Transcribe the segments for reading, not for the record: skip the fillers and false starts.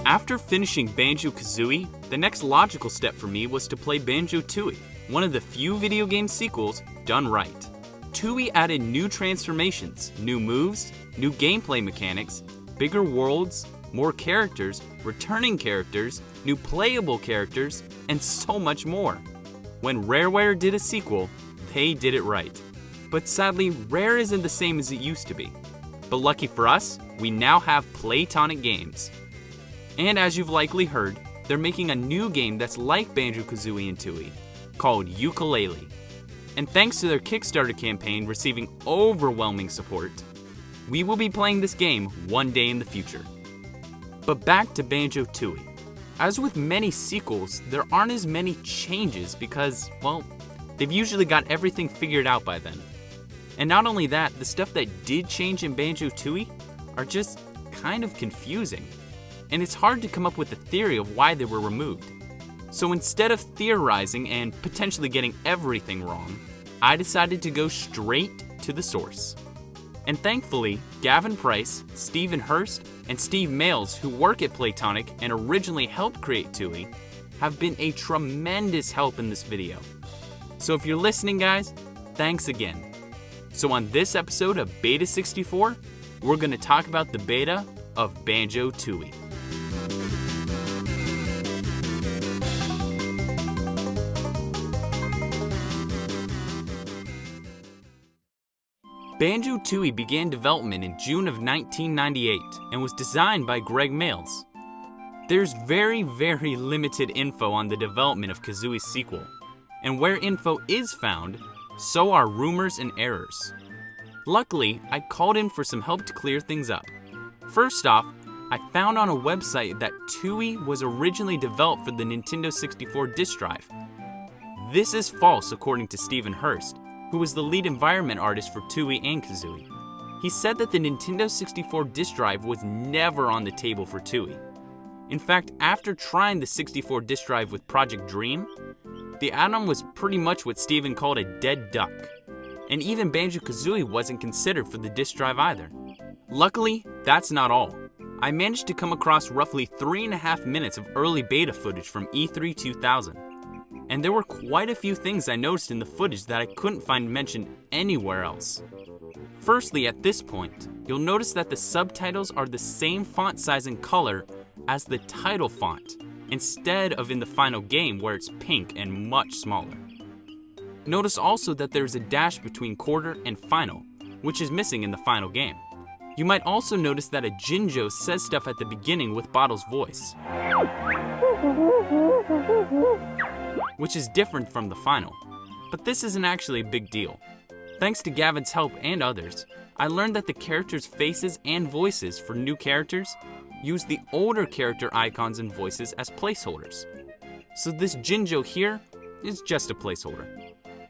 After finishing Banjo-Kazooie, the next logical step for me was to play Banjo-Tooie, one of the few video game sequels done right. Tooie added new transformations, new moves, new gameplay mechanics, bigger worlds, more characters, returning characters, new playable characters, and so much more. When Rareware did a sequel, they did it right. But sadly, Rare isn't the same as it used to be. But lucky for us, we now have Playtonic Games. And as you've likely heard, they're making a new game that's like Banjo-Kazooie and Tooie, called Yooka-laylee. And thanks to their Kickstarter campaign receiving overwhelming support, we will be playing this game one day in the future. But back to Banjo-Tooie. As with many sequels, there aren't as many changes because, well, they've usually got everything figured out by then. And not only that, the stuff that did change in Banjo-Tooie are just kind of confusing. And it's hard to come up with a theory of why they were removed. So instead of theorizing and potentially getting everything wrong, I decided to go straight to the source. And thankfully, Gavin Price, Hurst, and Steve Mayles, who work at Playtonic and originally helped create Tooie, have been a tremendous help in this video. So if you're listening, guys, thanks again. So on this episode of Beta64, we're going to talk about the beta of Banjo-Tooie. Banjo-Tooie began development in June of 1998 and was designed by Greg Mayles. There's very limited info on the development of Kazooie's sequel, and where info is found, so are rumors and errors. Luckily, I called in for some help to clear things up. First off, I found on a website that Tooie was originally developed for the Nintendo 64 disk drive. This is false according to Steve Hurst, who was the lead environment artist for Tooie and Kazooie. He said that the Nintendo 64 disk drive was never on the table for Tooie. In fact, after trying the 64 disk drive with Project Dream, the add-on was pretty much what Steven called a dead duck. And even Banjo-Kazooie wasn't considered for the disk drive either. Luckily, that's not all. I managed to come across roughly 3.5 minutes of early beta footage from E3 2000. And there were quite a few things I noticed in the footage that I couldn't find mentioned anywhere else. Firstly, at this point, you'll notice that the subtitles are the same font size and color as the title font, instead of in the final game where it's pink and much smaller. Notice also that there's a dash between quarter and final, which is missing in the final game. You might also notice that a Jinjo says stuff at the beginning with Bottle's voice, which is different from the final. But this isn't actually a big deal. Thanks to Gavin's help and others, I learned that the characters' faces and voices for new characters use the older character icons and voices as placeholders. So this Jinjo here is just a placeholder.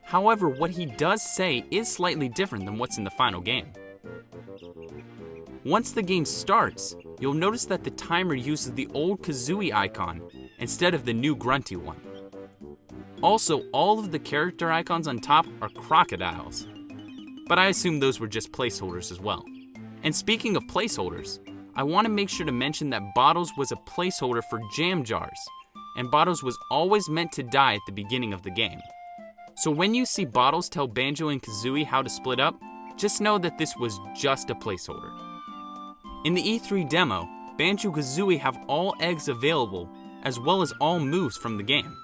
However, what he does say is slightly different than what's in the final game. Once the game starts, you'll notice that the timer uses the old Kazooie icon instead of the new grunty one. Also, all of the character icons on top are crocodiles. But I assume those were just placeholders as well. And speaking of placeholders, I want to make sure to mention that Bottles was a placeholder for jam jars, and Bottles was always meant to die at the beginning of the game. So when you see Bottles tell Banjo and Kazooie how to split up, just know that this was just a placeholder. In the E3 demo, Banjo-Kazooie have all eggs available, as well as all moves from the game.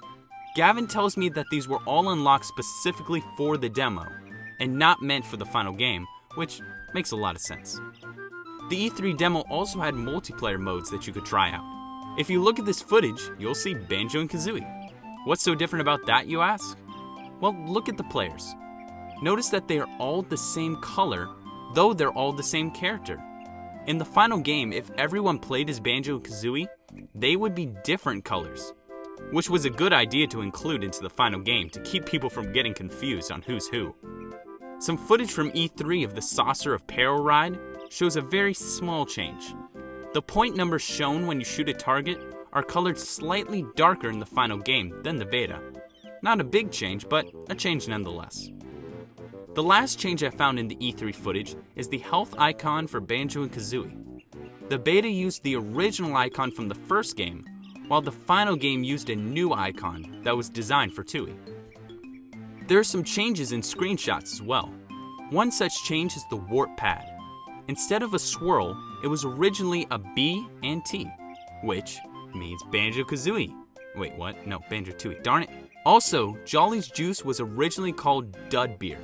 Gavin tells me that these were all unlocked specifically for the demo, and not meant for the final game, which makes a lot of sense. The E3 demo also had multiplayer modes that you could try out. If you look at this footage, you'll see Banjo and Kazooie. What's so different about that, you ask? Well, look at the players. Notice that they are all the same color, though they're all the same character. In the final game, if everyone played as Banjo and Kazooie, they would be different colors, which was a good idea to include into the final game to keep people from getting confused on who's who. Some footage from E3 of the Saucer of Peril ride shows a very small change. The point numbers shown when you shoot a target are colored slightly darker in the final game than the beta. Not a big change, but a change nonetheless. The last change I found in the E3 footage is the health icon for Banjo and Kazooie. The beta used the original icon from the first game, while the final game used a new icon that was designed for Tooie. There are some changes in screenshots as well. One such change is the warp pad. Instead of a swirl, it was originally a B and T, which means Banjo-Kazooie. Wait, what? No, Banjo-Tooie, darn it. Also, Jolly's juice was originally called Dud Beer.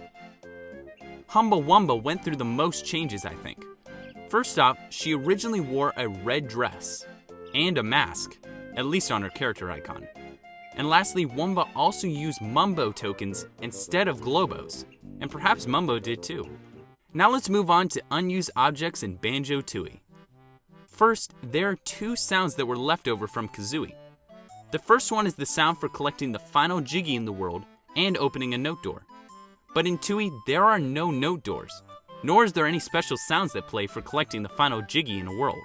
Humba Wumba went through the most changes, I think. First off, she originally wore a red dress and a mask, at least on her character icon. And lastly, Wumba also used Mumbo tokens instead of Globos, and perhaps Mumbo did too. Now let's move on to Unused Objects in Banjo-Tooie. First, there are two sounds that were left over from Kazooie. The first one is the sound for collecting the final Jiggy in the world and opening a note door. But in Tooie, there are no note doors, nor is there any special sounds that play for collecting the final Jiggy in a world.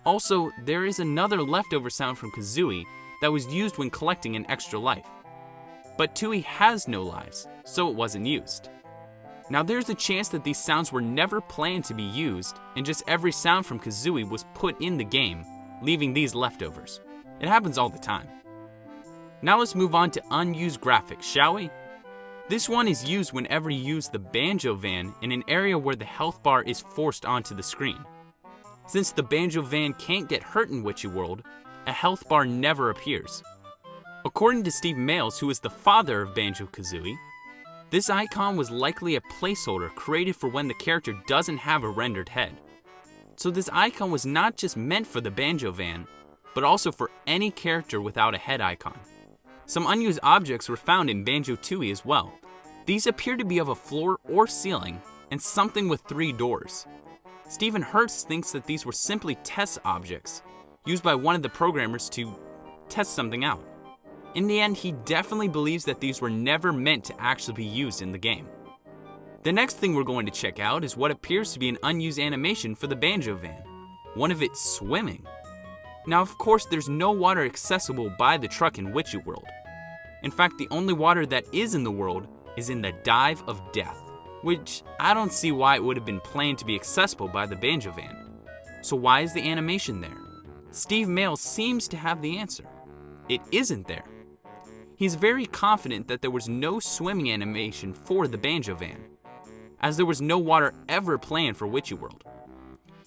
Also, there is another leftover sound from Kazooie that was used when collecting an extra life. But Tooie has no lives, so it wasn't used. Now there's a chance that these sounds were never planned to be used, and just every sound from Kazooie was put in the game, leaving these leftovers. It happens all the time. Now let's move on to Unused Graphics, shall we? This one is used whenever you use the Banjo Van in an area where the health bar is forced onto the screen. Since the Banjo Van can't get hurt in Witchy World, a health bar never appears. According to Steve Mayles, who is the father of Banjo-Kazooie, this icon was likely a placeholder created for when the character doesn't have a rendered head. So this icon was not just meant for the Banjo Van, but also for any character without a head icon. Some unused objects were found in Banjo-Tooie as well. These appear to be of a floor or ceiling, and something with 3 doors. Stephen Hurst thinks that these were simply test objects, used by one of the programmers to test something out. In the end, he definitely believes that these were never meant to actually be used in the game. The next thing we're going to check out is what appears to be an unused animation for the Banjo Van, one of it swimming. Now, of course, there's no water accessible by the truck in Witchy World. In fact, the only water that is in the world is in the Dive of Death, which I don't see why it would have been planned to be accessible by the Banjo Van. So why is the animation there? Steve Mayles seems to have the answer. It isn't there. He's very confident that there was no swimming animation for the Banjo Van, as there was no water ever planned for Witchy World.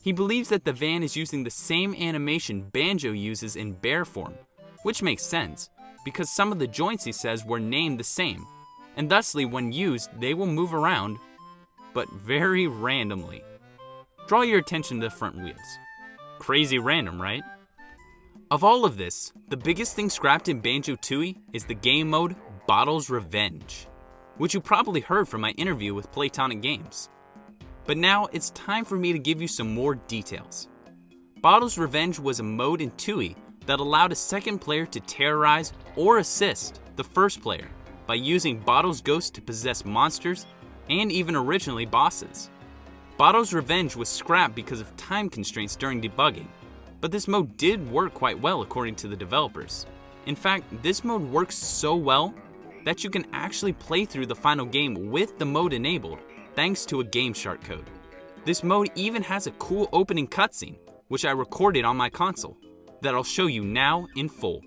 He believes that the van is using the same animation Banjo uses in bear form, which makes sense, because some of the joints he says were named the same, and thusly when used they will move around, but very randomly. Draw your attention to the front wheels. Crazy random, right? Of all of this, the biggest thing scrapped in Banjo-Tooie is the game mode Bottle's Revenge, which you probably heard from my interview with Playtonic Games. But now it's time for me to give you some more details. Bottle's Revenge was a mode in Tooie that allowed a second player to terrorize or assist the first player by using Bottle's ghost to possess monsters and even originally bosses. Bottle's Revenge was scrapped because of time constraints during debugging, but this mode did work quite well according to the developers. In fact, this mode works so well that you can actually play through the final game with the mode enabled thanks to a Game Shark code. This mode even has a cool opening cutscene, which I recorded on my console, that I'll show you now in full.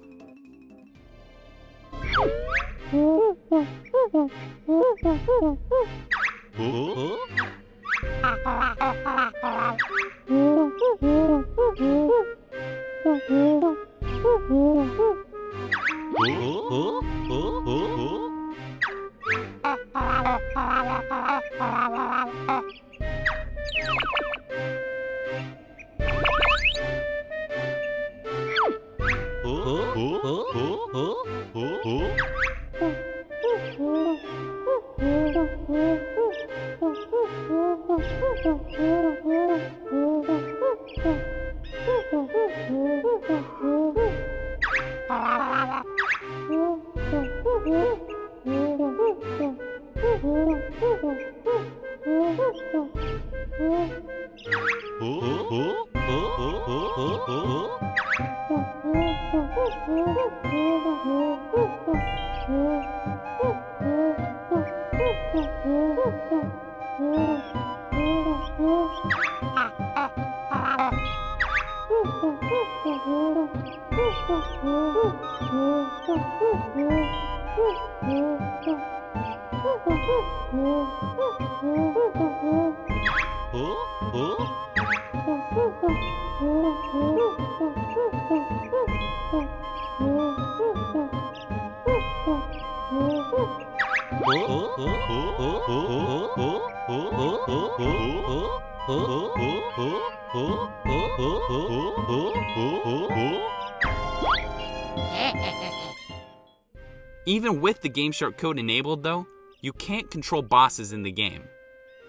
Even with the GameShark code enabled though, you can't control bosses in the game.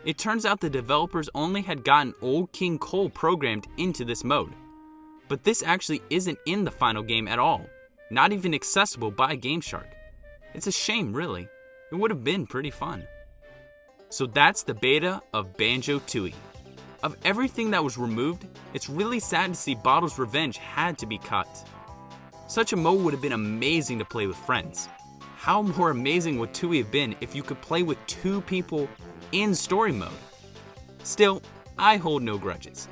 It turns out the developers only had gotten Old King Cole programmed into this mode. But this actually isn't in the final game at all, not even accessible by GameShark. It's a shame really, it would have been pretty fun. So that's the beta of Banjo-Tooie. Of everything that was removed, it's really sad to see Bottle's Revenge had to be cut. Such a mode would have been amazing to play with friends. How more amazing would Tooie have been if you could play with 2 people in story mode? Still, I hold no grudges.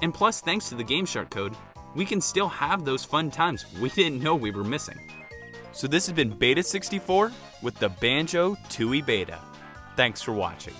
And plus, thanks to the GameShark code, we can still have those fun times we didn't know we were missing. So this has been Beta64 with the Banjo-Tooie beta. Thanks for watching.